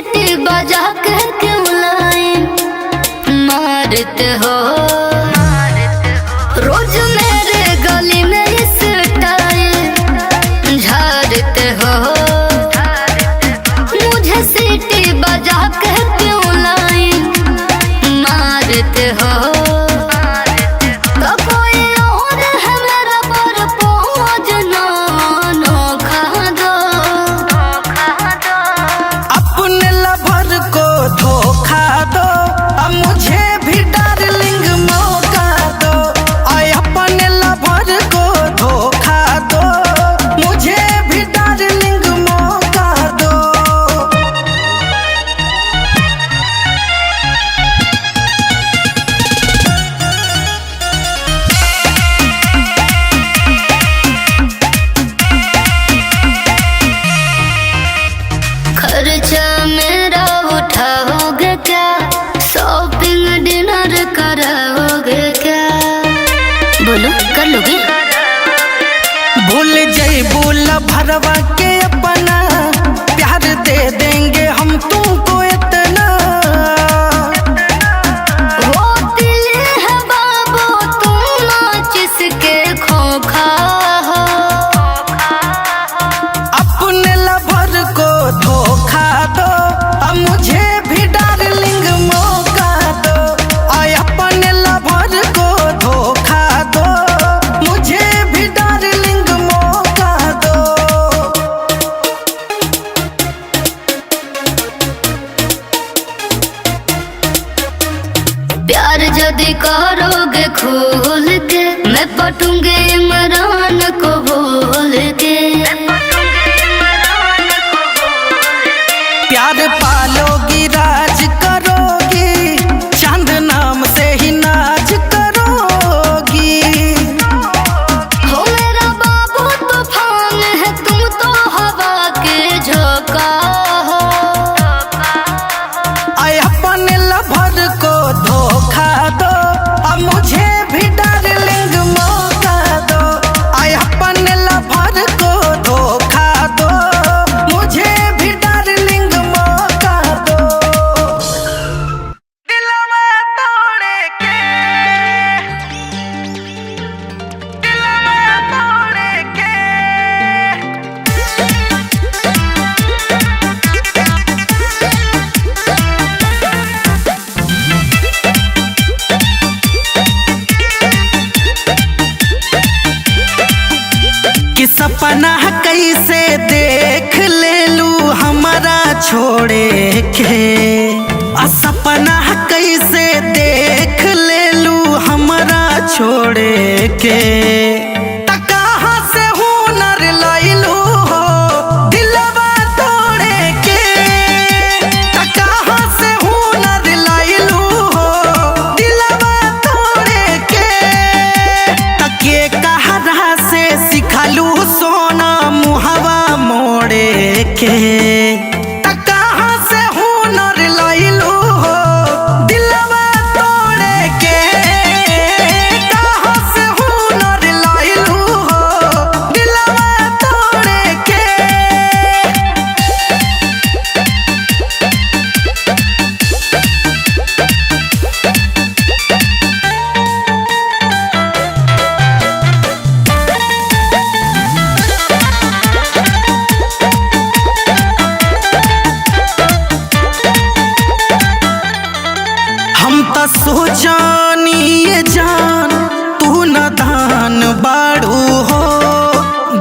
सीटी बजा के क्यों लाए मारते हो रोज मेरे गली में इस टाइम झाड़ते हो मुझे सीटी बजा के क्यों लाए मारते हो खर्चा मेरा उठाओगे क्या शॉपिंग डिनर कराओगे क्या बोलो कर लोगे भूल जाई बोल भरवा के अपना प्यार दे देंगे हम तुमको इतना वो दिल है बाबू तुम नाच इसके खोखा हो अपने लवर को धोखा दो अब मुझे भी डार्लिंग मौका दो आय अपने लवर को धोखा दो मुझे भी डार्लिंग मौका दो प्यार यदि करोगे खोल के मैं पटूंगे इमरान को बोल के प्यार पालोगी राज करोगी चांद नाम से ही नाच करोगी हो मेरा बाबू तूफान है तुम तो हवा के झोंका हो आय अपने लवर को धोखा दो अब मुझे भी डार्लिंग मौका दो आय अपने लवर को धोखा दो मुझे भी डार्लिंग मौका दो दिलवा तोड़े के दिलवा तोड़े के कि सपना कैसे देख ले लू हमारा छोड़े के सपना कैसे देख ले लू हमारा छोड़े के कहाँ से हुनर लैलू हो दिलवा तोड़े के कहाँ से हुनर लैलू हो दिलवा तोड़े के तके कहरा से सिखलू सोना मुहवा मोड़े के कहाँ से हुनर लैलू हो दिलवा तोड़े के कहाँ से हुनर लैलू हो दिलवा तोड़े के हम तो सोचानी ये जान तू न दान बाड़ू हो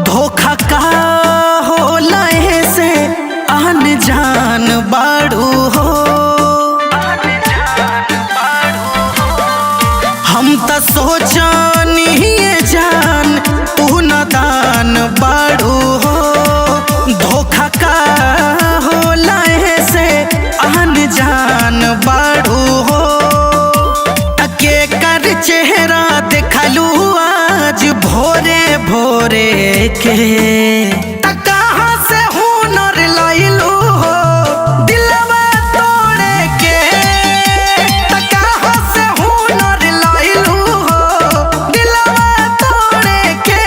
धोखा का हो लहे से आन जान बाड़ू हो हम तो सोचानी ये जान तू न दान बाड़ू हो धोखा का हो लहे से आन जान बाड़ू हो तके कर चेहरा देखलू आज भोरे भोरे के कहाँ से हुनर लैलू हो दिलवा तोड़े के कहाँ से हुनर लैलू हो दिलवा तोड़े के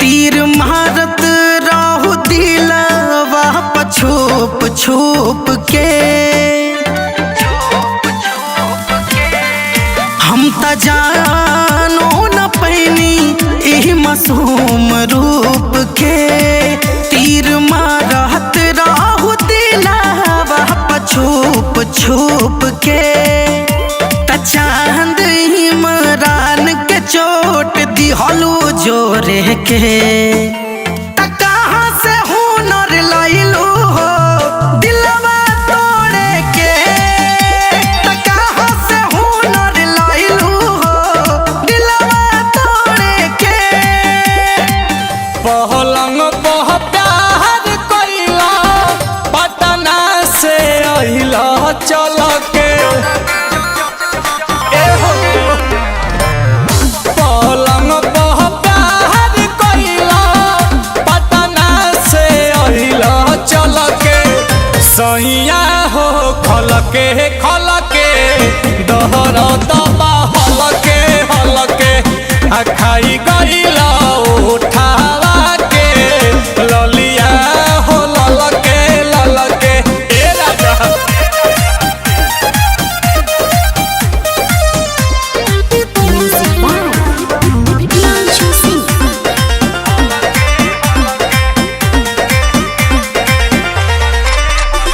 तीर मारत रहू दिलवा छुप छुप के। हम त जानो न पैनी एही मासूम रूप के। तीर मारत रहू दिलवा छुप छुप के। त चांद इमरान के चोट दिहलू जोरे के। त कहाँ से हुनर लइलू हो दिलवा तोड़े के। त कहाँ से हुनर लइलू हो दिलवा तोड़े के। पहलंग पह प्यार कइला पटना से अइला चल के। पलंग पह प्यार कइला पटना से अइला चल के। सैया हो खल के दहर दबा हल के आ खाई गइला उठावा के ललिया हो लल के ए राजा।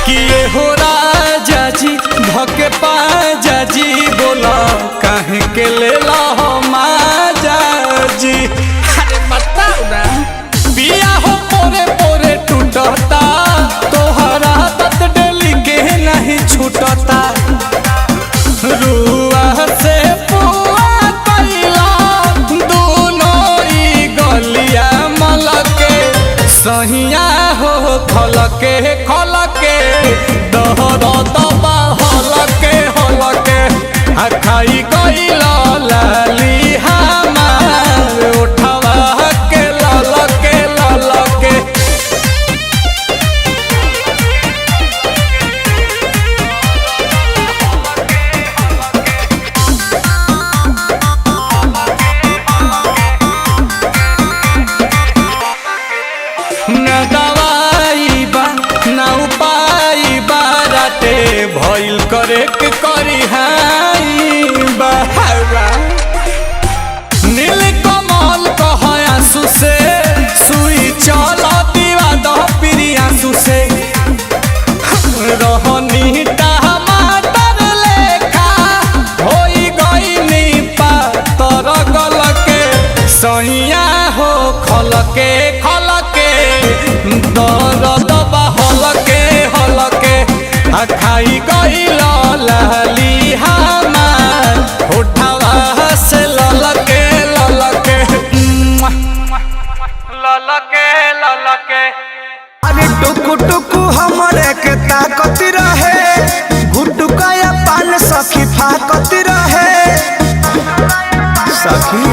किए हो राजा जी धके पाजा जी बोला काहे के ले ला हो माजा जी। अरे बताओ ना बिया हो पोरे पोरे टूटता तोहरा तत डेली के नहीं छूटता। रुआ से पुआ कइला दोनों ई गलिया मलके। सहिया हो खल के दहर दबा हल के आ खाई गइला लाली हमार उठवा के लल के। न दवाई बा न उपाय बाराते भइल करे के करी हाई बहारा। नील कमल कह आंसू से सुई चल दीवा दह पिरी आंसू से। रहनी टमाटर लेखा होई गइनी पातर गल के। सैया हो खल के दर्द हल के आ खाई गइला लाली हमार उठावा से लल के अरे टुकु टुकु हमरे के ताकत रहे। गुटुकाया पान सखी फाकत रहे। सखी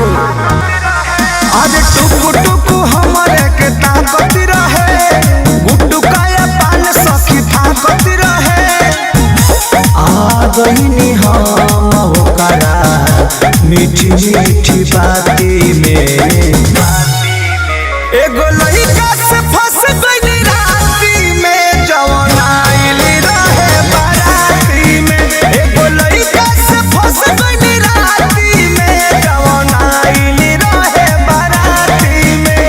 अरे टुकु टुकु हमरे के ताकत रहे। गुटुकाया पान सखी फाकत रहे। आ गइनी हम होकरा मीठी मीठी बाती में। एगो लइका से फंस गइली राती में जवन आइली रहे बाराती में। एगो लइका से फंस गइली राती में जवन आइली रहे बाराती में।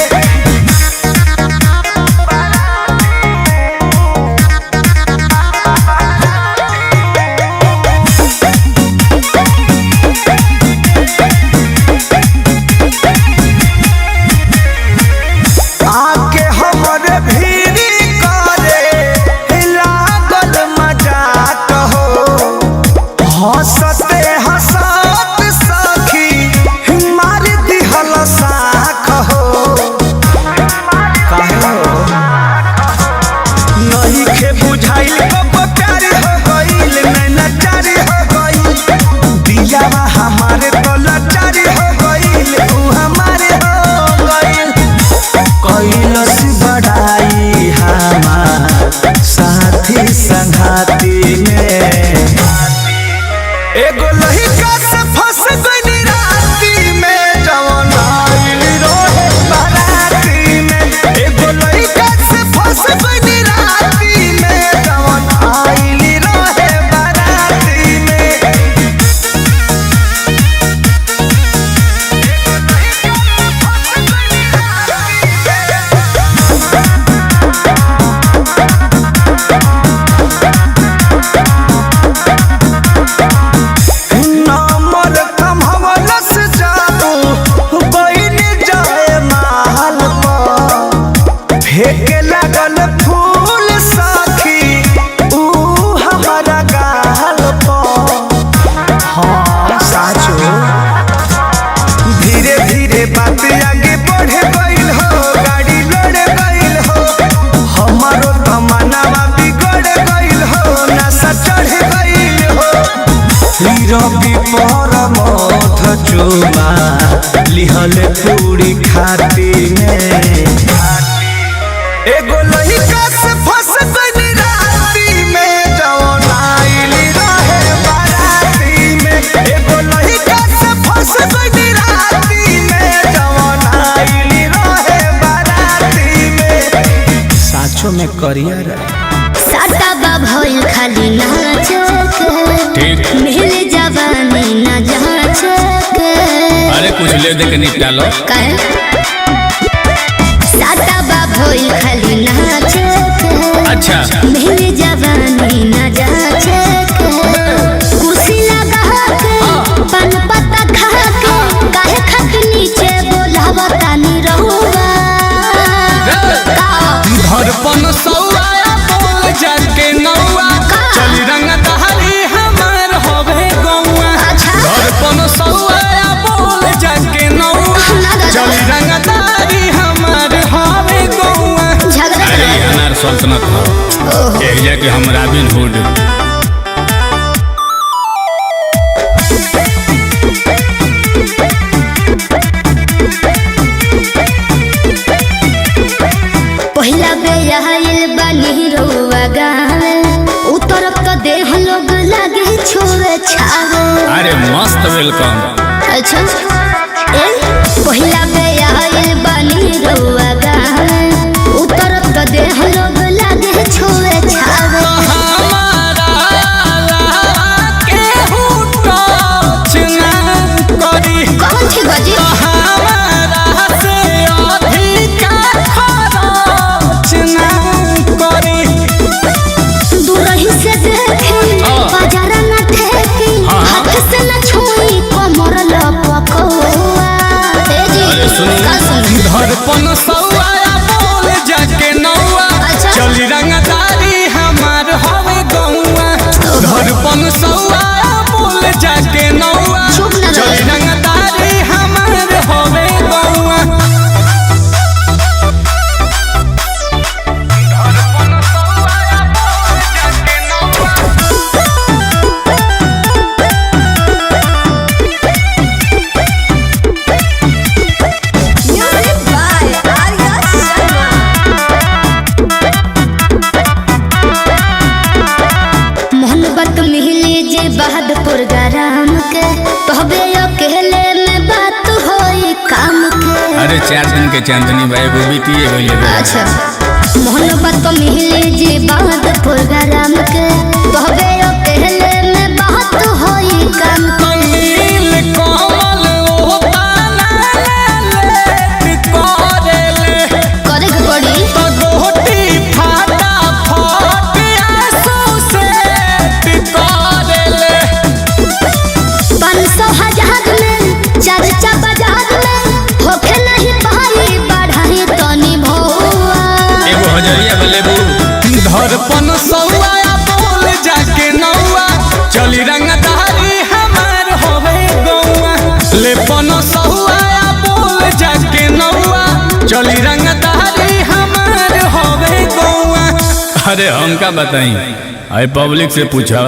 रवि पर मध चुमा लिहल पूरी खाती में एगो लइका से फंस गइली राती में जवन आइली रहे बाराती में एगो लइका से फंस गइली राती में जवन आइली रहे बाराती में साचो में करियर साटा भइल खाली नाचके मिल जवानी न जाचके। अरे कुछ ले दे के निकालो काहे साटा भइल खाली नाचके अच्छा मिल जवानी न जाचके। कुर्सी लगा के पान पत्ता खा के काहे खट नीचे बोलावा तानी रहुआ धड़पन सौआ बोल जाके नौआ चली रंग दहरी हमार होवे गौआ। धड़पन सौआ बोल जाके नौआ चली रंग दहरी हमार होवे गौआ। अरे अनार सल्तनत हो कह जा कि हम रॉबिन हुड। पहिला बेयाइल बानी रउआ गावे उतरब त देह लोग लागे छोरे छावे। अरे मस्त वेलकम। अच्छा ए पहिला बेयाइल बानी रउआ गावे उतरब त देह लोग लागे छोरे छावे। हमारा के हुटो चना करी कौन छी बजी हमारा से अधिका खरोचना करी। दूरही से देखी बाजारा न ठेकी हाथ से न छुई कमर लपकौआ। ए जी का सुन धड़पन सौआ बोल जाके नौआ चली रंगदारी हमार होवे गौआ। धड़पन सौआ बोल जाके नौआ चुप न चली रहे। रंगदारी हमार होवे गौआ। मोहब्बत मिली जे बहादुर गरम के तहबे अकेले में बात होई काम के। अरे 4 दिन के चांदनी भाई वो बीतिए गइले बा। अच्छा मोहब्बत मिली जे बहादुर गरम के तहबे अकेले में बात होई काम के। नील कमल ओ पाला ले करेले करे के पड़ी गोटी फाटा फट आंसू से करेले। 500 हजार में चर्चा बाजार में होखे नहीं पाई बढ़ाई तनी भौआ। एगो हजरिया बलेबू। धड़पन सौआ बोल जाके नौआ चली रंगदारी हमार होवे गौआ। लेपन सौआ बोल जाके नौआ चली रंगदारी हमार होवे गौआ। अरे हमका बताई आई पब्लिक से पूछो।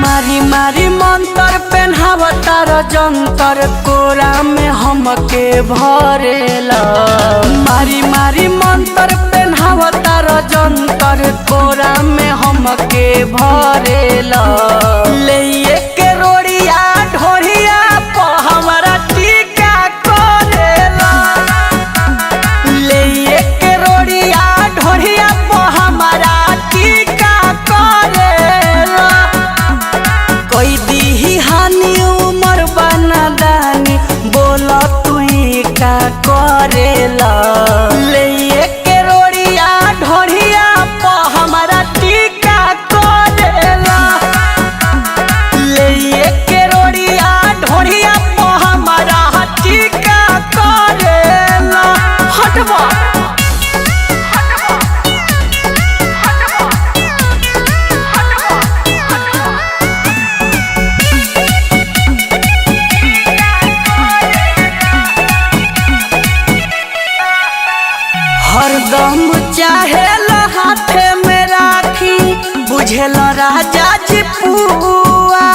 मारी मारी मंतर पेन्हावतार जंतर कोरा में हमके भरेला। मारी मारी मंतर पेन्हावतार जंतर कोरा में हमके भरेला। ले के रोड़िया ढोरिया प हमरा टीका करेला। ले के रोड़िया ढोरिया प हमरा टीका करेला। कोई दी हानि उमर बना दानी बोला तू का करेला। ले के रोड़िया ढोरिया प हमरा टीका करेला। ले के रोड़िया ढोरिया प हमरा टीका करेला। हटवा हरदम चाहेला हाथे में राखी बुझेला राजा जी पुआ।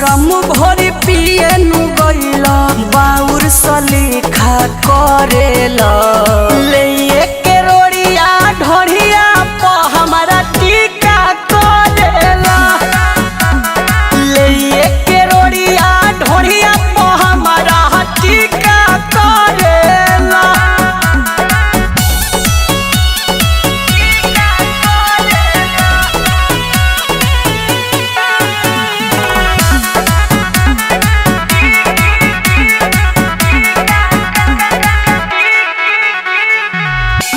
शाम भोरी पिए नु गइला बाउर सलीखा करेला ले के रोड़िया ढोरिया प हमारा टीका करेला ले के रोड़िया ढोरिया प हमारा टीका करेला।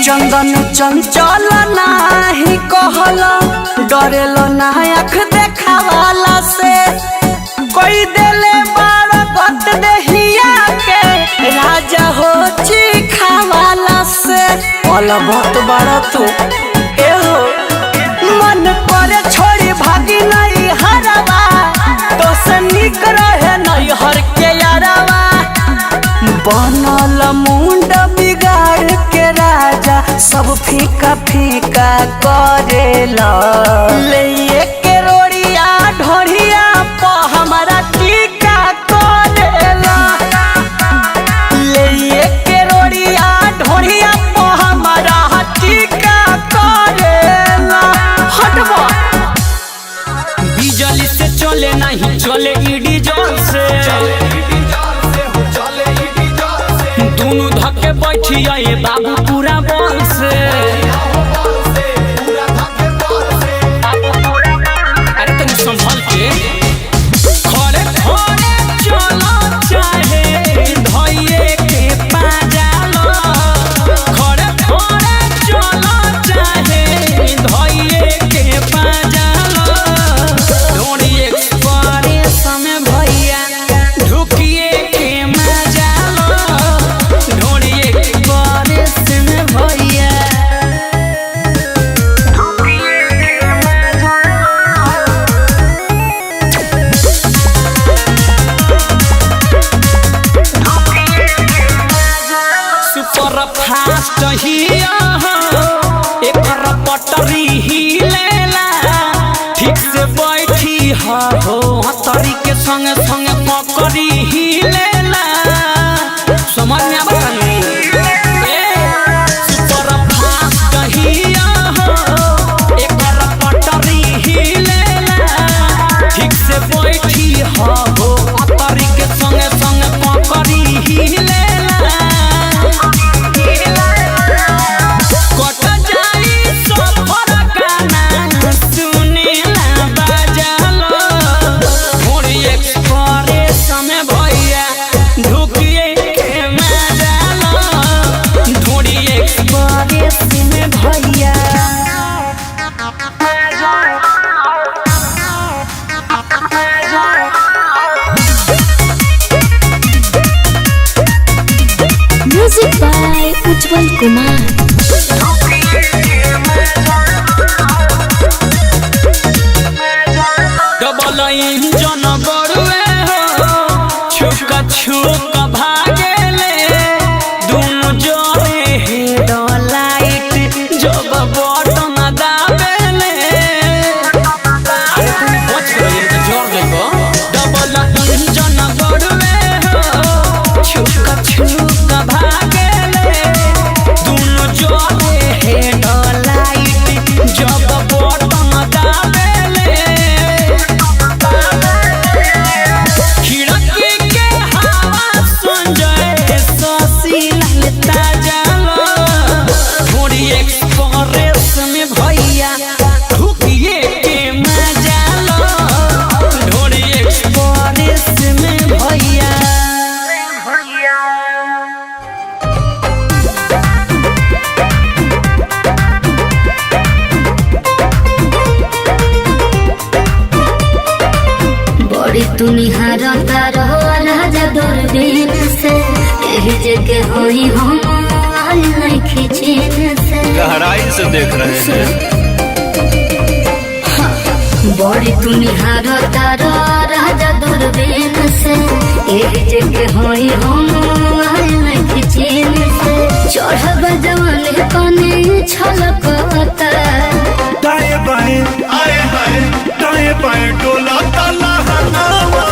चंदन चंचल नाही कहला डरेल ना आँख देखावाला से कोई देले बार गत देहिया के राजा हो चिखावाला से वाला बहुत बड़ा तू एहो मन करे छोड़ी भागी नहीं हरवा तो से निक रहे नहीं हर के यारवा बनल मुंड बिगाड़ के राजा सब फीका फीका करेला ले के रोड़िया ढोरिया प हमारा टीका करेला ले के रोड़िया ढोरिया प हमारा टीका करेला। हटवा बिजली से चले नहीं चले ईडी जोर से दोनों धक्के बैठिया ये बाबू पूरा बल से अरे तुम संभल के खड़े खड़े चलो चाहे धइए के पाजालो खड़े खड़े चलो चाहे धइए के पाजालो ढोड़ी एक्सप्रेस में भैया ढुकिए के मजालो ढोड़ी एक्सप्रेस में भैया सुपर फास्ट हिया एकर पटरी हिलेला ठीक से बैठी हो हतरी के संग संग पकड़ी हिलेला समझ में आवत सुपर फास्ट हिया एकर पटरी हिलेला ठीक से बैठी हो हतरी के संग संग पकड़ी हिलेला कट जाई सफर गाना सुनेला बाजालो ढोड़ी एक्सप्रेस में भैया ढुकिए के मजालो ढोड़ी एक्सप्रेस में भैया music by Ujjwal Kumar. Double engine बड़ुए हो छुका छुका भागेले दोनों जोड़े हेडलाइट जब बटन दाबेले डबल इंजन बड़ुए हो छुका छुका भागेले दोनों जोड़े हेडलाइट जब बटन दाबेले खिड़की के हवा सुन जाए ससी ललता जालो ढोड़ी एक्सप्रेस में भैया ढुकिए के मजालो ढोड़ी एक्सप्रेस में भैया बड़ी तू निहारता रहो राजा दूरबीन से यही जगह होई हम आई नहीं खींचीन से गहराई से देख रहे हैं बड़ी तू निहारता रहो राजा दूरबीन से यही जगह होई हम आई नहीं खींचीन से चढ़ब जवानी कने छलकता दाएं बाएं आए बाएं दाएं बाएं डोला ताला हनावा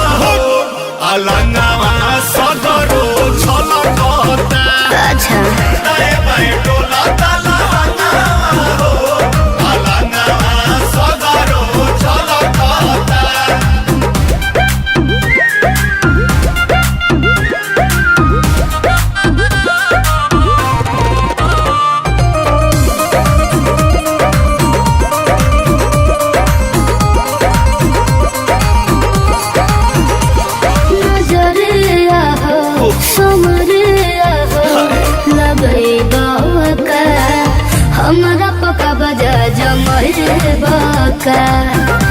अलंगवा सदरो छलकता अच्छा दाए बाएं डोलता लहंगवा हो अलंगवा सदरो छलकता नजरिया हो समरिया हो लगई बाका हमरा पका बजा जमरे बाका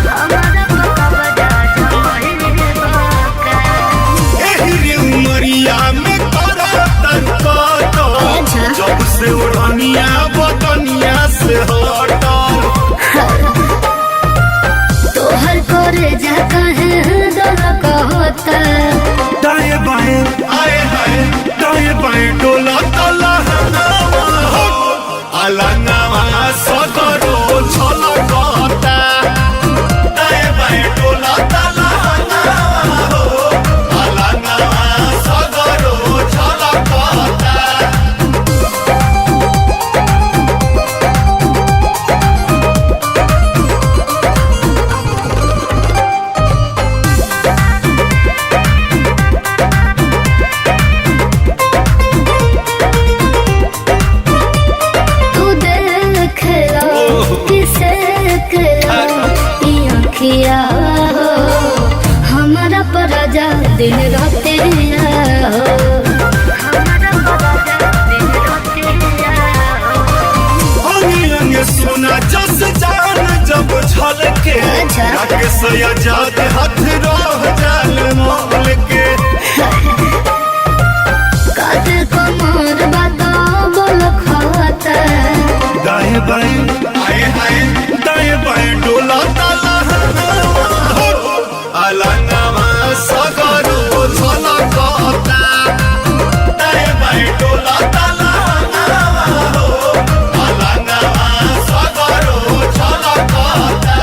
हमरा पका बजा जमरे बाका एही उमरिया में करतन कतो अच्छा। जब से उड़निया बदनिया से हटल तोहर करे जा कहे दल कहता दाएं बाएं आए हाय दाएं बाएं डोलता लहंगवा हो अलंगवा सदरो छलकता दाएं बाएं डोलता लहंगवा हो अलंगवा सदरो छलकता तू देख लो किसे अखिया हो हमारा पराजा दिन राते हो हमारा पराजा दिन राते हो अंगे अंगे सोना जस जान जब झलके अच्छा। लागे सयाजाद हाथ रह जाल मोल के काते कमर बाता बोल खाता दाएं बाएं आए हाय दाएं बाएं डोलता लहंगवा हो अलंगवा सदरो छलकता दाएं बाएं डोलता लहंगवा हो अलंगवा सदरो छलकता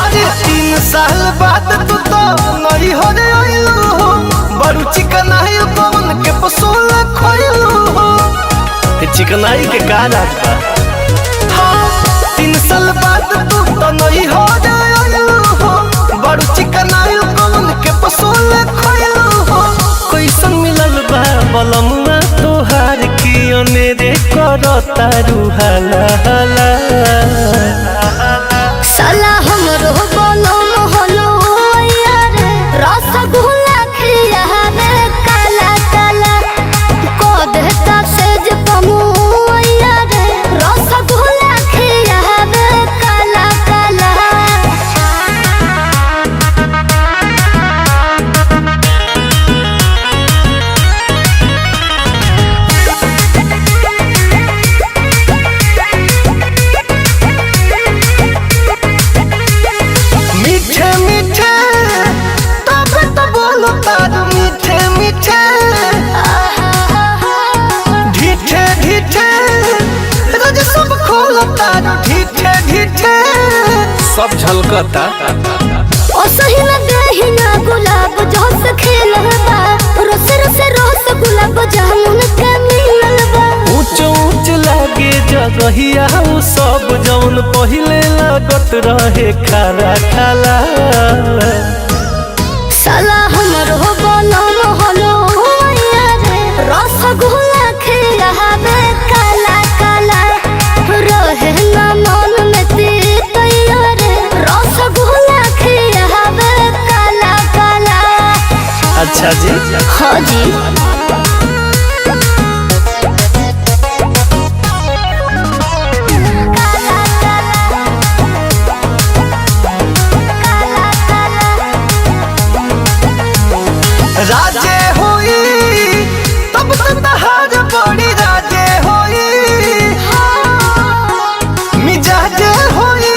अरे 3 साल बाद तू तो नई हो रे आइलू हो बड़ू चिकनाई पवन के पसोल खोइलू हो चिकनाई के का राज बा हाँ 3 साल बाद तू तो नई हो रे आइलू हो बड़ू चिकनाई पवन के पसोल खोइलू हो कैसन मिलल बा बलमुआ तोहार की अनेरे करता रुहाला हाला साला हमरो बोलो मोहलो यार रसगुल्ला खिया रे काला काला को देता सेज पमु यार रसगुल्ला खिया रे काला काला मीठे मीठे तब तो बोलो तारू मीठे मीठे ढीठे ढीठे रोज सब खोलो तारू ढीठे ढीठे सब झलकता ओ सही न देही ना गुलाब जोस खेलबा रोस रोस रोस गुलाब जामुन के मिललबा ऊंच ऊंच लागे जगहिया उ सब जौन पहिले लागत रहे खारा खाला साला हमरो बोलो मोहलो यार रसगुल्ला खिया रे काला काला रहे ना मन में तीत यार रसगुल्ला खिया रे काला काला अच्छा जी हाँ जी राजे होई तब तो तहार बड़ी राजे होई मिजाजे होई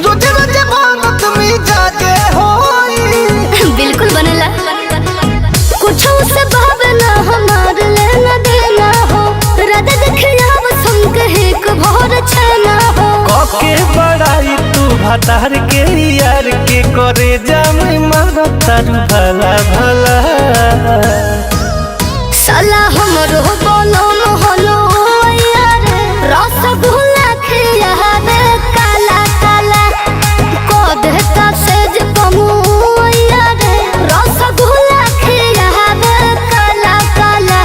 रोजे रोजे मांगत मिजाजे होई बिल्कुल बनला कुछ से भतार के यार के करे जामे मारो तारू भला भला साला हमरो बोलो मोहलो यार रसगुल्ला खियावे काला काला को देता सेज कमु यार रसगुल्ला खियावे काला काला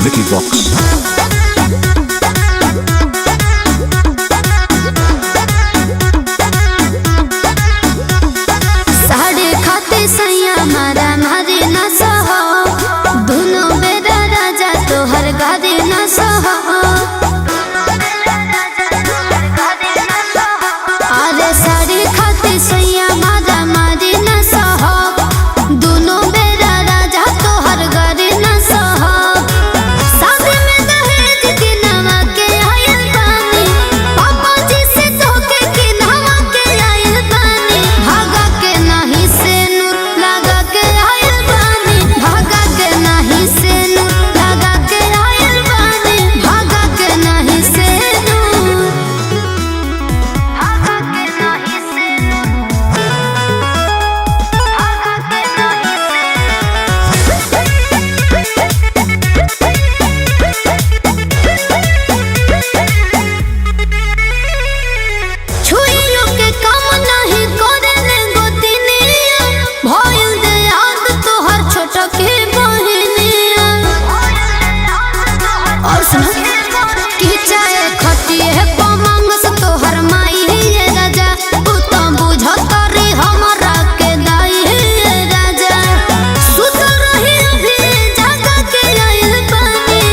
Vicky Vox. साढ़े खाते सैया मारा मारे न सहो दोनों बेरा राजा तोहर गारे न सहो अरे साढ़े खाते सैया मारा मारे न सहो दोनों बेरा राजा तोहर गारे न सहो शादी में दहेज के नवा के आयल बानी पापा जी से धोखे के नवा के आयल बानी भागा के नहीं से नूर लगा के आयल बानी भागा के नहीं से नूर लगा के आयल बानी भागा के नहीं से नूर भागा के नहीं से नूर छुइयो के काम नहीं करेले गोतिनिया भइल दे याद तोहर छोटा के बहनिया और सुनो कि चाहे खटिए पमंग से तोहर माई ये राजा तू तो बुझत रे हमरा के दाई ये राजा सुतल रही अभी जागा के आइल बानी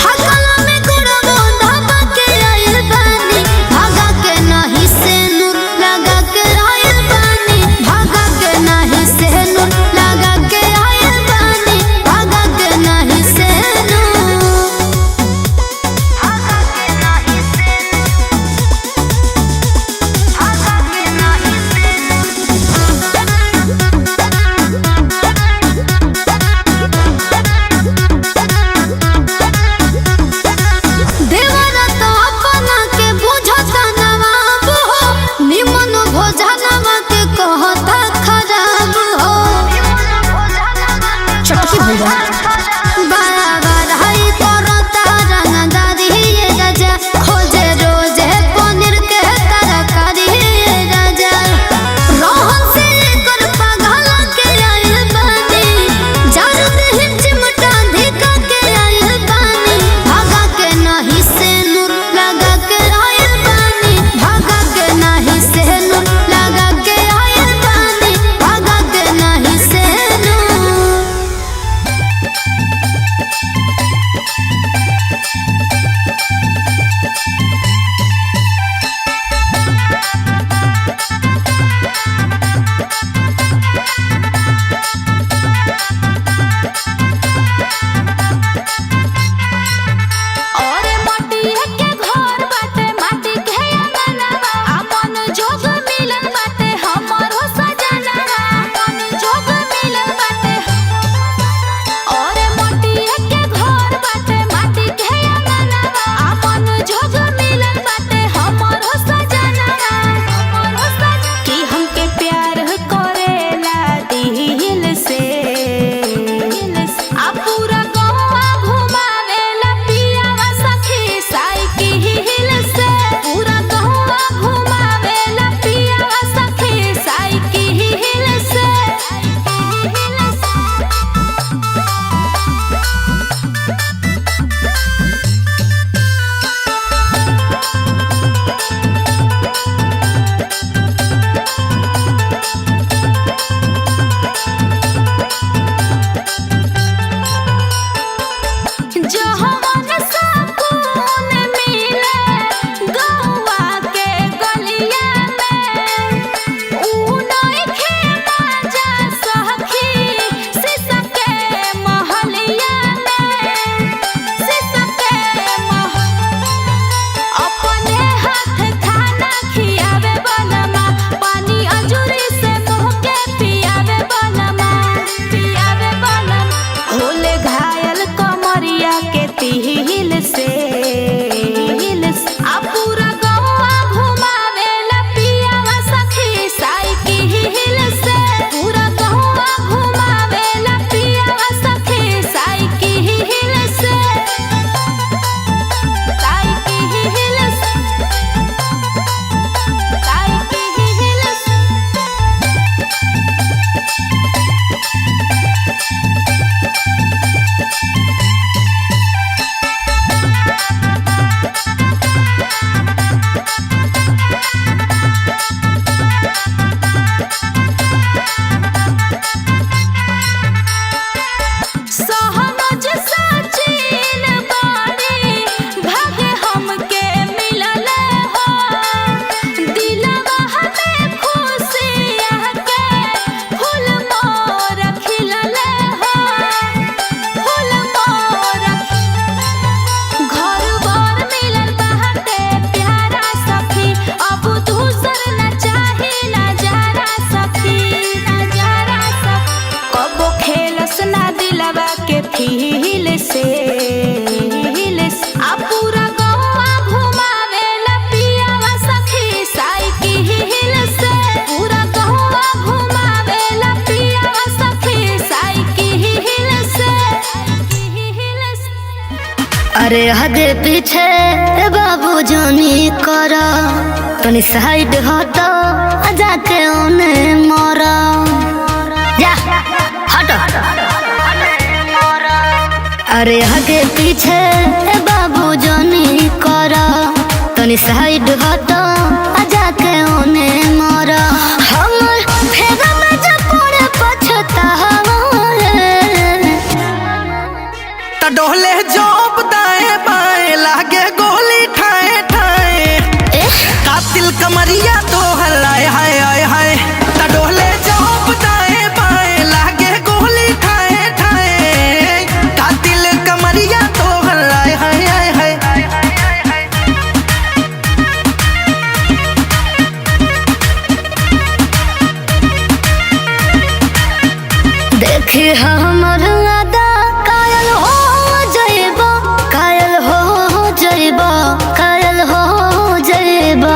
थकला में गुड़बो धाबा के आइल बानी भागा के नहीं से नूर लगा के आइल बानी भागा के नहीं से नूर लगा के आइल बानी भागा के नहीं से नूर भागा के नहीं से भागा के नहीं देवरा तो अपना के बुझता नवाब हो निमन भोजनवा के कहता खराब हो चटकी भैया बारा बारा हई करता रंगदारी ये राजा खोजे रोजे पनीर के तरकारी ये राजा रोहन से कर पागला के आइल बानी जारू देहि चिमटा धिका के आइल बानी भागा के नहीं से नूर लगा के आइल बानी भागा के नहीं से नूर लगा के आइल बानी भागा के नहीं से नूर और माटी के घर बाटे माटी के अंगनवा अपन जोग मिलन बाटे हमरो सजनवा अपन जोग मिलन बाटे और माटी के घर बाटे माटी के अंगनवा अपन जोग मिलन बाटे हमरो सजनवा कि हमके प्यार करेला दिल से आ पूरा गौवा घुमावेला पियावा सखी साइकिल से पूरा गौवा घुमावेला पियावा सखी साइकिल से जो हमन सकून मिले गौवा के गलिया में ऊ नइखे मजा सखी शीशा के महलिया में शीशा के अपने हाथ खाना खियावे बलमा पानी अंजूरी से मुँह के पियावे बलमा साइकिल से आ पूरा गौवा घुमावेला पियावा सखी साइकिल से पूरा गौवा घुमावेला पियावा सखी साइकिल से सहनज सचिन बाड़ी भागे हमके मिलल हो दिलवा हमें खुशियाँ के फूल मोर खिलल हो फूल मोर घर बार मिलल बाटे प्यारा सखी अब दूसर न चाही नजारा सखी नजारा सखी कबो खेलस ना दिलवा के फील से आ पूरा गौवा घुमावेला पियावा सखी साइकिल से पूरा गौवा घुमावेला पियावा सखी साइकिल से अरे आगे पीछे बाबू जानी करा तनी साइड हटो जाके ओने मरा जा हटो अरे आगे पीछे बाबू जानी करा तनी साइड हटो जाके ओने मरा हमर फेगा में जब पड़े पछतावा त डोले जोप दाएं बाएं लागे गोली ठाए ठाए कातिल कमरिया तो हलाए हाय हाय हाय त डोले जोप दाएं बाएं लागे गोली ठाए ठाए कातिल कमरिया तो हलाए हाय हाय हाय देखी हमर अदा कायल हो जइबा कायल हो जइबा कायल हो जइबा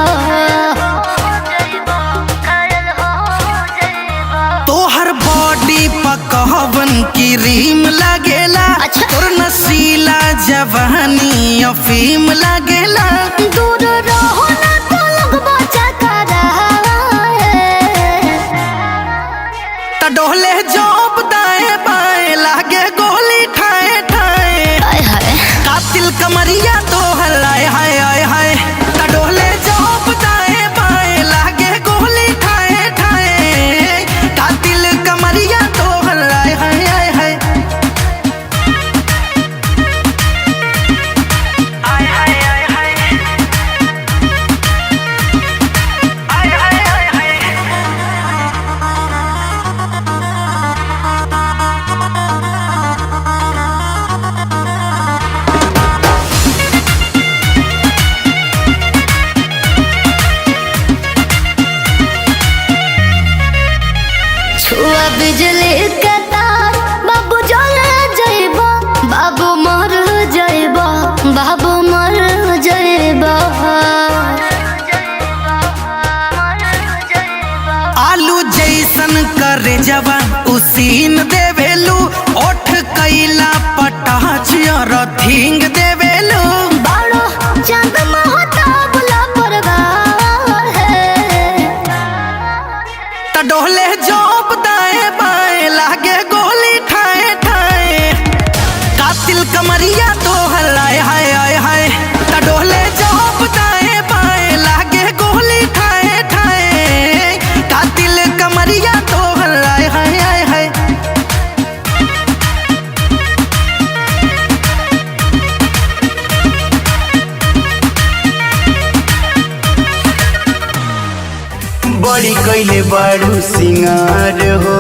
तोहर बॉडी पकवन की रीम लगेला अच्छा। तोर नसीला जवानी अफीम लगेला दूर रहो ना तो लगबा चकरा त डोले जोप दाएं बाएं लागे गोली ठाए ठाए हाय हाय कातिल कमरिया तो हलाए हाय हाय हाय त डोले जोप दाएं बाएं लागे गोली ठाए ठाए कातिल कमरिया तो हलाए हाय हाय हाय आय हाय हाय हाय आय हाय हाय हाय छुआ बिजली के तार बाबू जले जइबा बाबू मर जइबा बाबू मर जइबा आलू जैसन करे जवा उसीन देवेलू ओठ कैला पटाच रथिंग देवेलू बाड़ो चांद महता बुला परवार है त डोले जोप दाएं बाएं लागे गोली ठाए ठाए कातिल कमरिया तो हलाए हाय हाय हाय त डोले जोप दाएं बाएं लागे गोली ठाए ठाए कातिल कमरिया तो हलाए हाय हाय हाय बड़ी कैले बारू सिंगार हो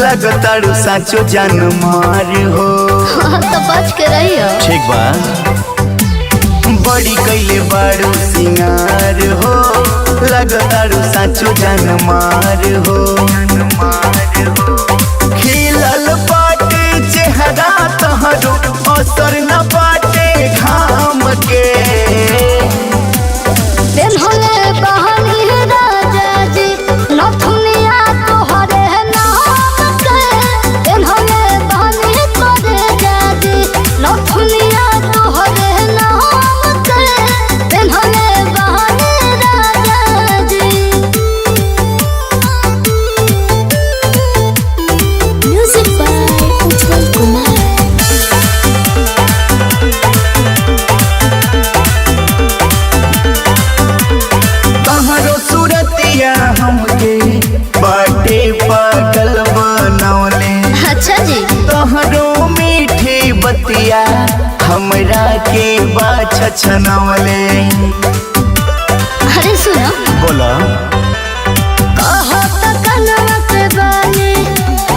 लगतारू साचो जान मार हो तो बच के रहियो ठीक बा बड़ी कैले बारू सिंगार हो लगतारू साचो जान मार हो खिलल बाटे चेहरा तहरो असर न बाटे हमरा के बाछ छनवले। अरे सुनो बोला कहत कनवा के बानी,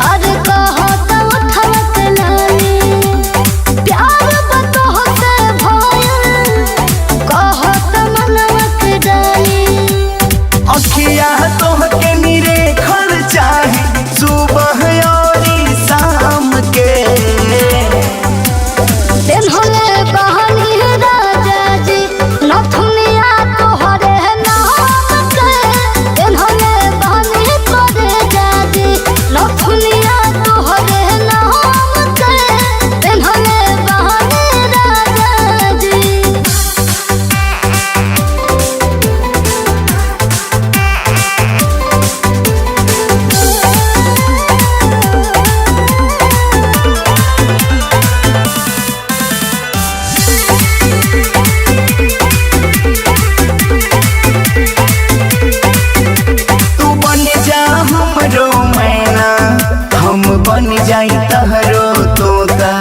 अरे कहत उठवा के लानी, प्यार बतोहते भयल, कहत मनवा के डाली। अखिया तोहके निरेखल चाही सुबह और शाम के। दिन होले बहानी राजा जी, नथुनिया तोहरे नाम के। दिन होले बहानी करे जाजी, नथुनिया तोहरे नाम के। दिन होले बहानी राजा जी। तू बन जा हमरो मैना, हम बन जाई तहरो तोता।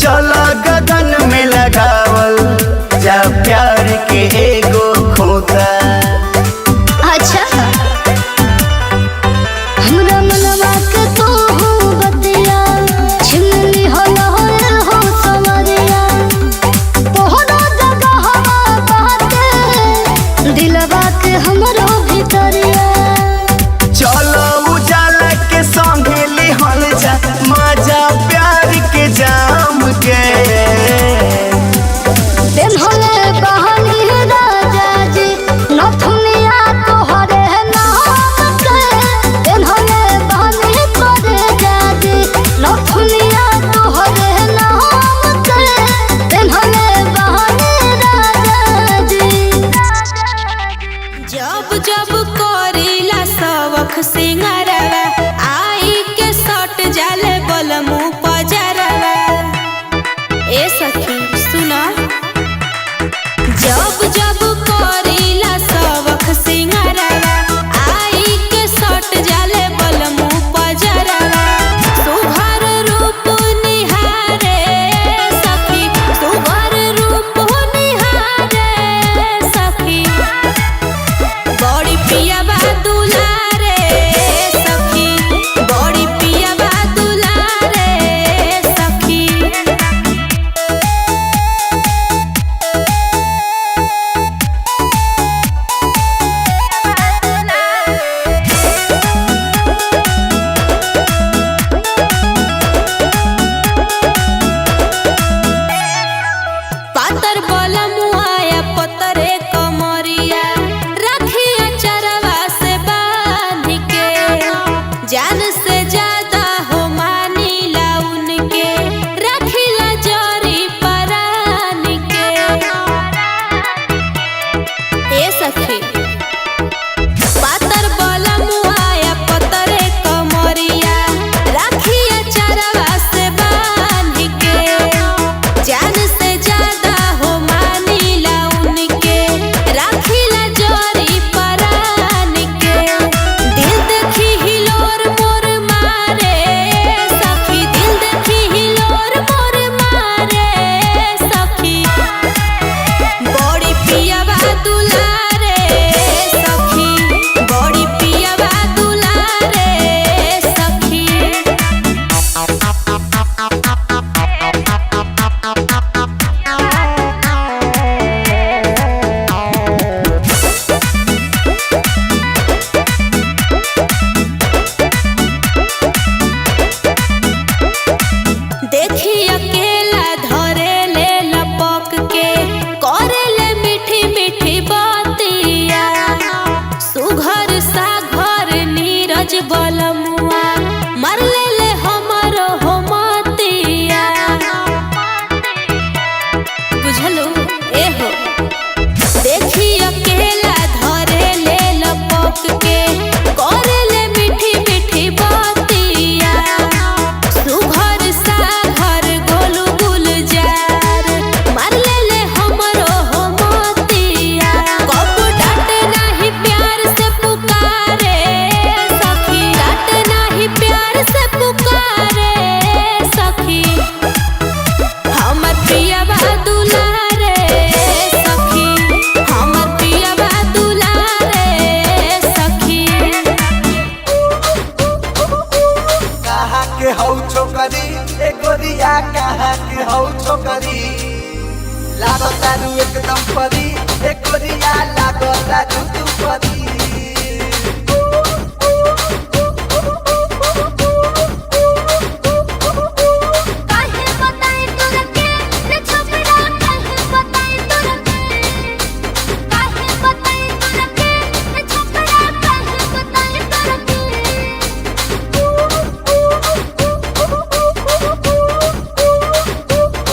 चल गगन में लगावल जा प्यार के एगो खोता। अच्छा हमरा मनवा के तो हूँ बतिया, छिलनी होला हो समरिया। तोहरा जगह हवा बाटे, दिलवा के हमरो भितरिया। चलो उजाला के संगे लिहल जा मजा प्यार के जाम के। दिन होले बहानी राजा जी, नथुनिया तोहरे नाम के। दिन होले बहानी करे जाजी, नथुनिया तोहरे नाम के। दिन होले बहानी राजा जी। जब जब करीला सबख सिंगारवा, आई के सट जाले बलमु पजरवा। ए सखी सुना, जब जब करीला सबख सिंगारवा, आई के सट जाले बलमु पजरवा। सुघर रूप निहारे सखी, सुघर रूप निहारे सखी। बड़ी पिया बा दुलारे सखी, बड़ी पिया बा दुलारे सखी। पातर बोला मुआया पतरे कमरिया, रखिया चरवा से बांध के। जान से ज्यादा हो मानीला उनके, रखिला जरी परान के। ए सखी पातर बोला मुआया पतरे कमरिया, रखिया चरवा से बांध के। जान से ज्यादा हो मानीला उनके, राखिला जोरी परान के। दिल देखी हिलोर मोर मारे सखी, दिल देखी हिलोर मोर मारे सखी। बड़ी पिया बा दुलारे सखी, बड़ी पिया बा दुलारे सखी। देखी अकेला धरे ले लपक के, करे ले मीठी मीठी बातिया। सुघर सा घर नीरज बलमुआ, मर ले हमरो हो मतिया। बुझलो ए हो, देखी अकेला धरे ले लपक के, करे ले मीठी मीठी बातिया। सुघर सा घर गोलू गुलजार, मार ले हमरो हो मतिया। कब डांट नाही प्यार से पुकारे सखी, डांट नाही प्यार से पुकारे सखी। हमर प्रिय लागो तारू एकदम परी एक गोरिया लागो तारू तू परी काहे बताई तोरा के रे छोकरा काहे बताई तोरा के काहे बताई तोरा के रे छोकरा काहे बताई तोरा के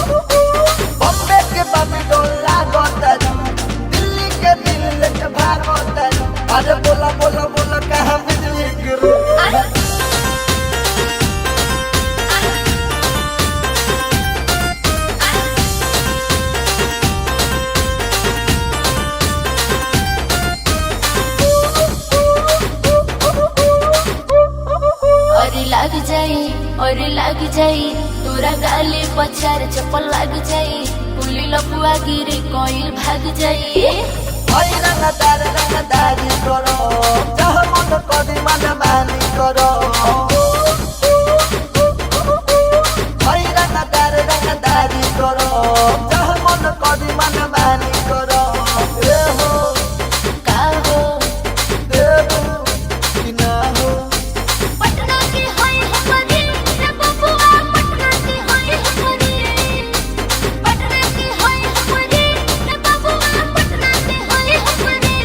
बॉम्बे के बाबी डोल लागो तारू दिल्ली के दिल लेके भागो तारू अरे बोला बोला बोला कहाँ बिजली गिरू और लग जाई तोरा गाली पछार चप्पल लग जाई पुली लपुआ गिरी कोइल भाग जाई हई रंगदारी करो चाह मन कदी मन मानी करो हई रंगदारी करो चाह मन कदी मन मानी करो ए हो का हो देबू कि ना हो पटना की होई हमरी रे बबुआ पटना की होई हमरी पटना की होई हमरी रे बबुआ पटना की होई हमरी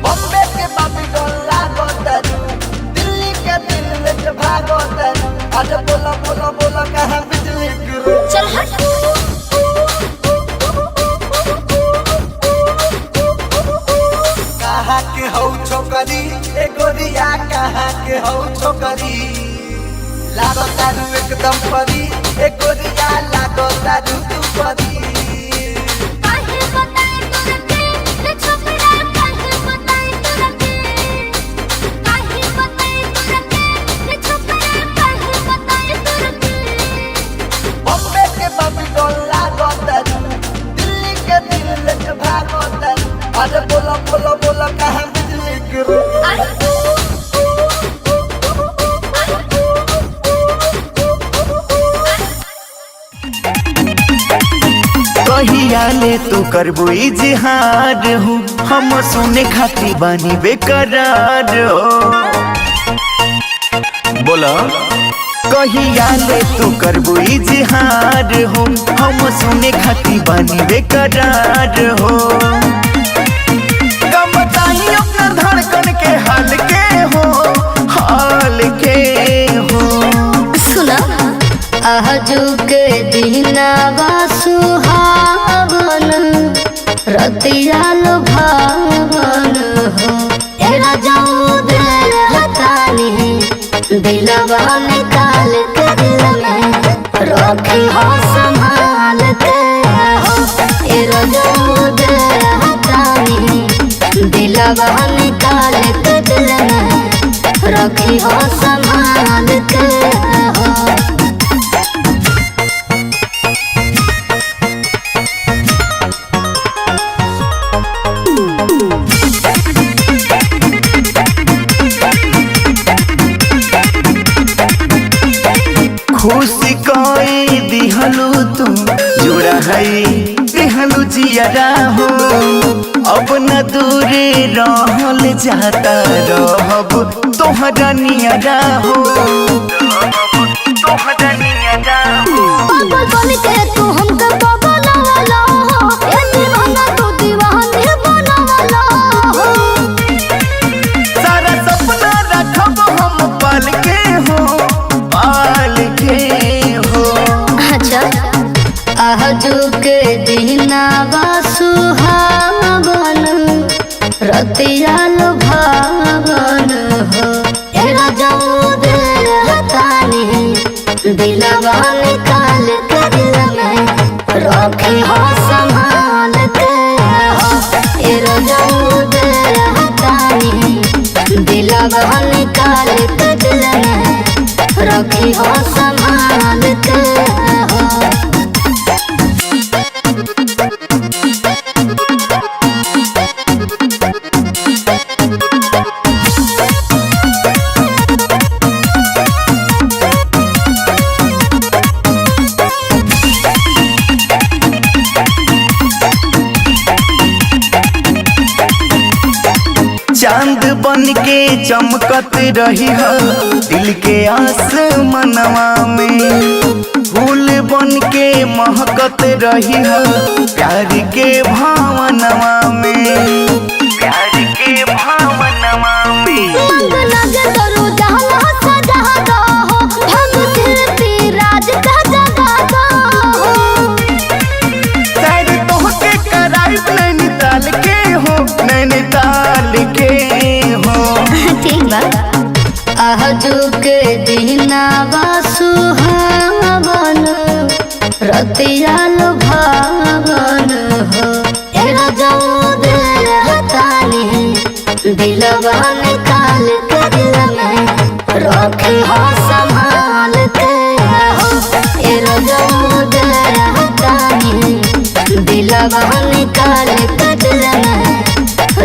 बॉम्बे के बाबी डोल लागो तारू दिल्ली के दिल लेके भागो तारू अरे बोला बोला बोला कहाँ बिजली गिरू चल हट कहाँ के हौ छोकरी ए गोरिया कहाँ के हौ छोकरी लागो तारू एकदम परी ए गोरिया लागो तारू तू परी काहे बताई तोरा के रे छोकरा काहे बताई तोरा के काहे बताई तोरा के रे छोकरा काहे बताई तोरा के बॉम्बे के बाबी डोल लागो तारू दिल्ली के दिल लेके भागो तारू अरे बोला बोला बोला कहाँ बिजली गिरू कहिया ले तू करबू इजहार हूँ हम सुने खाती बानी बेकरार हो बोला कहिया ले तू करबू इजहार हूँ हम सुने खाती बानी बेकरार हो कम बताई अपना धड़कन के हाल के हो सुना आजू के दिनावा सुहावन रतिया लुभावन हो एरा जाऊ दिल हतानी दिलवा निकाल के दिल में रखी हो संभाल के हो एरा जाऊ दिल हतानी दिलवा निकाल के दिल में रखी हो संभाल के हो खुशी कोई दिहलू तू जुड़ा है दिहलू जियरा हो अब न दूरे रहल जाता रहब तोहरा नियरा हो तोहरा नियरा हो पागल बन के तू हमके बगलवाला हो ए दीवाना तू दीवाने बनवाला हो सारा सपना रखब हम पाल के हो अच्छा आजू के दिनावा सुहावन रतिया लुभावन हो एरा जाऊ दिल हतानी दिलवा निकाल के दिल में रखी हो संभाल के हो एरा जाऊ दिल हतानी दिलवा निकाल के दिल में रखी हो संभाल के हो चांद बन के चमकत रही हो दिल के आसमानवा में, फूल बन के महकत रही हो प्यार के भावनवा में, प्यार के भावनवा में। मंग लगे करो जहाँ सजा दो हो, हम सिरती राज का जगा दो हो। शायद तोहके कराइब नैनीताल के हो, नैनीताल के हो। ठीक बा। आजू के दिनावा सुहावन, रतिया लुभावन हो। तेरा जऊद रहतानी दिलवा निकाल के दिल में रखे हो संभाल के हो। तेरा जऊद रहतानी दिलवा निकाल के दिल में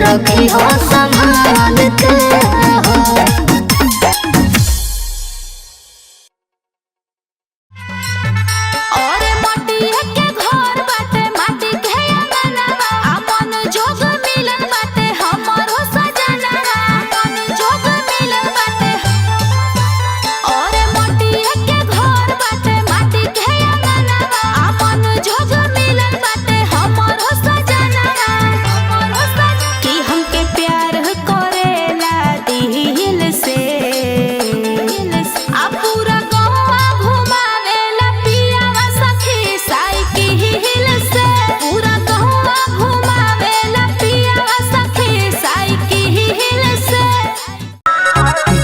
रखी हो संभाल के हो। और माटी के घर बाटे, माटी के अंगनवा, अपन जोग मिलन बाटे हमरो सजनवा, अपन जोग मिलन बाटे। और माटी के घर बाटे, माटी के अंगनवा, अपन जोग मिलन बाटे हमरो सजनवा, हमरो सजनवा। कि हमके प्यार करेला दिल से, आ पूरा गौवा घुमावेला पियावा सखी साइकिल से, पूरा गौवा घुमावेला पियावा सखी साइकिल से।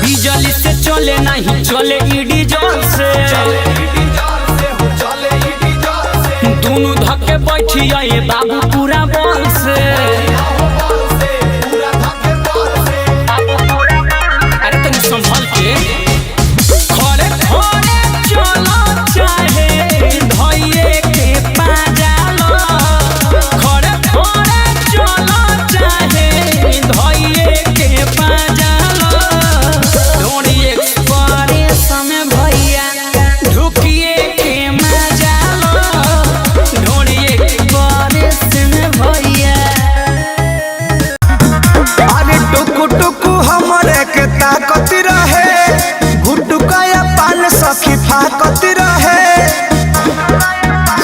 बिजली से चले नहीं चले डीजल से, दोनों धक्के बैठी आए बाबू पूरा बल से। अरे तनी संभल के खड़े खड़े चलो चाहे धइये के पाजालो, खड़े खड़े चलो चाहे धइये के पाजालो। डोरी एक्सप्रेस में भैया ढुकिए के मजालो, डोरी एक्सप्रेस में भैया। अरे टुकु टुकु हमरे के ताकत रहे, गुटुकाया पान सखी फाकत रहे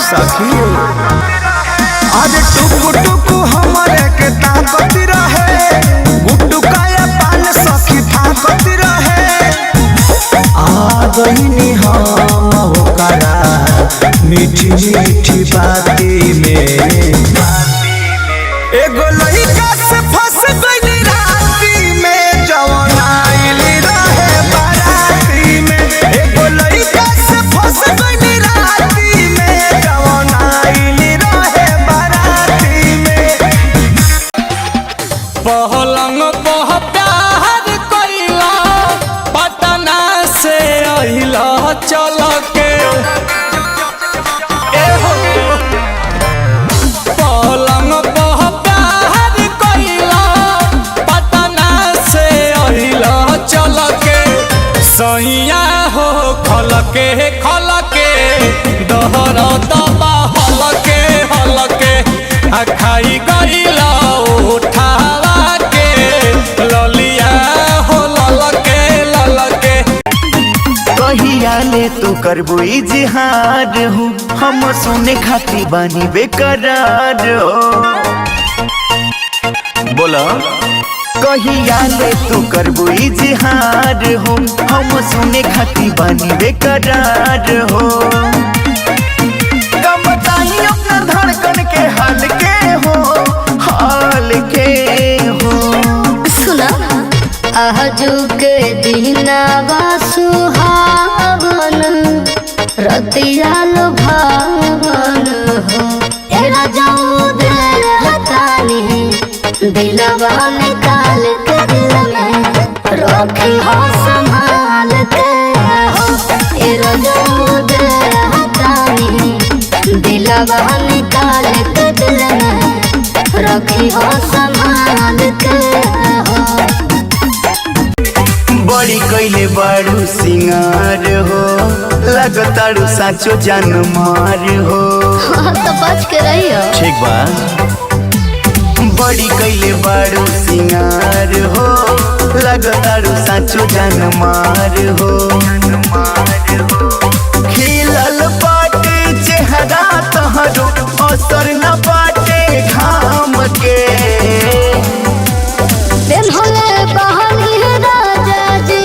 सखी। अरे टुकु टुकु हमरे के ताकत रहे, गुटुकाया पान सखी फाकत रहे। आ गईनी हम होकरा मीठी मीठी बाती में, एगो लइका से फंस गइली राती में, जवन आइल रहे बाराती में। एगो लइका से फंस गइली राती में, जवन आइल रहे बाराती में। पहलंग पह प्यार कइला, पटना से अइला चल के। एहो पलंग पह प्यार कइला, पटना से अइला चल के। सैया हो खल के दहर दबा हल के आ खाई गइला उठावा के ललिया हो लल के। कहिया ले तू करबो इजहार हो, हम सुने खाती बानी बेकरार हो। बोला कहिया ले तू करबो इजहार हो, हम सुने खाती बानी बेकरार हो। कब बताई अपना धड़कन के हाल के हो, हाल के हो। सुना आजू के दिनावा सुहावन, रतिया लुभावन हो। तेरा जऊद रहतानी दिलवा निकाल के दिल में रखी हो संभाल के हो। तेरा जऊद रहतानी दिलवा निकाल के दिल में रखी हो संभाल के हो। बड़ी कैले बारू सिंगार हो, लगतारू साचो जान मार हो। तो बच के रहियो। ठीक बा बड़ी कैले बारू सिंगार हो लगतारू साचो जान मार हो खिलल बाटे चेहरा तहरो असर न बाटे घाम के पेन्हले बहनी राजा जी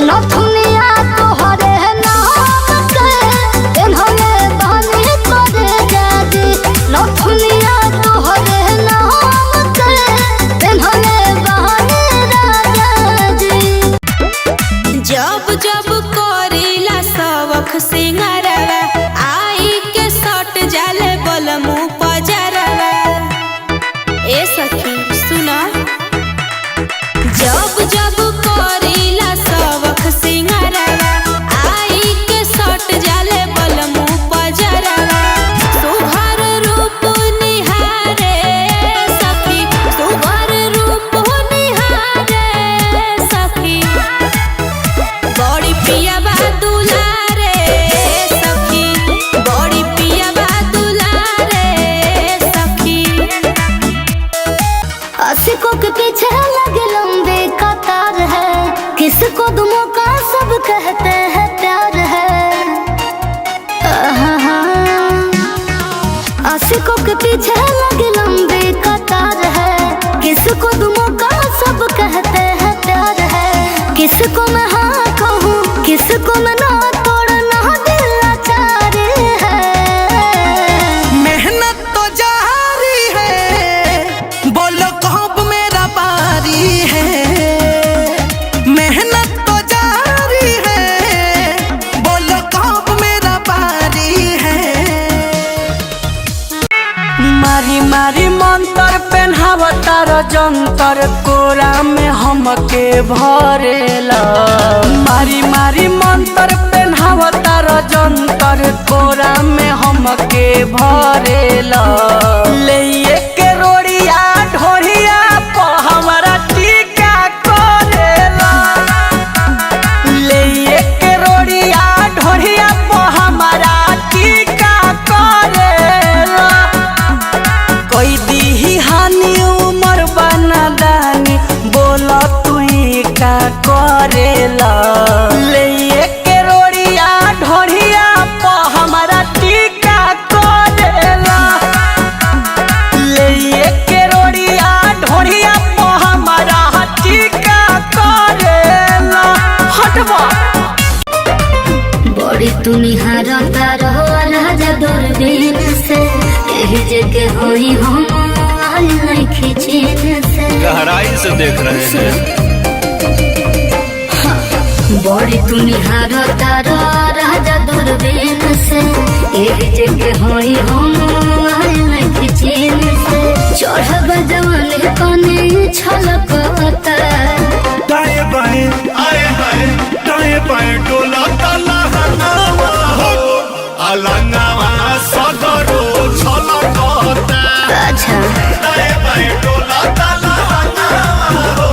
नथुनिया तोहरे नाम के पेन्हले बहनी तोरे जाजी नथुनिया तोहरे नाम के पेन्हले बहनी राजा जी जब जब करीला सबक सिंगारवा आई के सट जाले बलमु पजरवा ए सखी सुना जब जब करीला सबक सिंगारवा आई के सट जाले बलमु पजरवा सुभर रूप निहारे सखी सुभर रूप निहारे सखी बड़ी पिया बा दुलारे सखी बड़ी पिया बा दुलारे सखी आशिकों के पीछे लगे लंबे कतार है किसको दुमों का सब कहते हैं प्यार है आशिकों के पीछे लगे लंबे कतार है किसको दुमों का सब कहते हैं प्यार है किसको मैं हाँ कहूँ किसको मैं ना तोड़ना दिल लाचार है मेहनत तो जारी है बोलो कब मेरा पारी है मेहनत तो जारी है बोलो कब मेरा पारी है मारी मारी मंतर पेन्हावतार जंतर कोरा में हमके भरेला मारी मारी मंतर पेन्हावतार जंतर कोरा में हमके भरेला ले के रोड़िया ढोरिया प हमारा टीका करेला ले के रोड़िया ढोरिया प हमारा टीका करेला कोई दी हानि उमर बना दानी बोला तू का करेला ले के रोड़िया ढोरिया प हमारा टीका करेला ले के रोड़िया ढोरिया प हमारा टीका करेला हटवा बड़ी तू निहारता रहो राजा दूरबीन से यही जगह होई हम आई नहीं खींचीन से गहराई से देख रहे हैं। बड़ी तू निहारता रहो राजा दूरबीन से यही जगह होई हम आई नहीं खींचीन से चढ़ब जवानी कने छलकता दाएं बाएं आए हाय दाएं बाएं डोला ताला हनावा हो अलंगावा सदरो छलकता अच्छा दाएं बाएं डोला ताला हनावा हो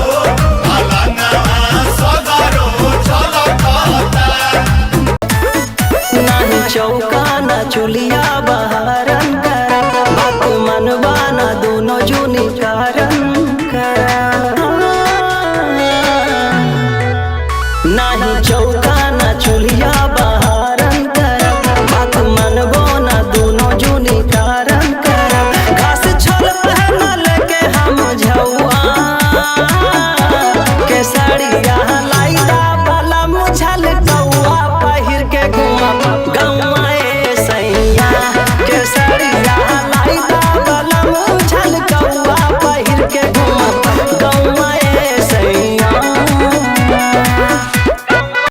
अलंगावा सदरो छलकता नहीं चौका ना चुलिया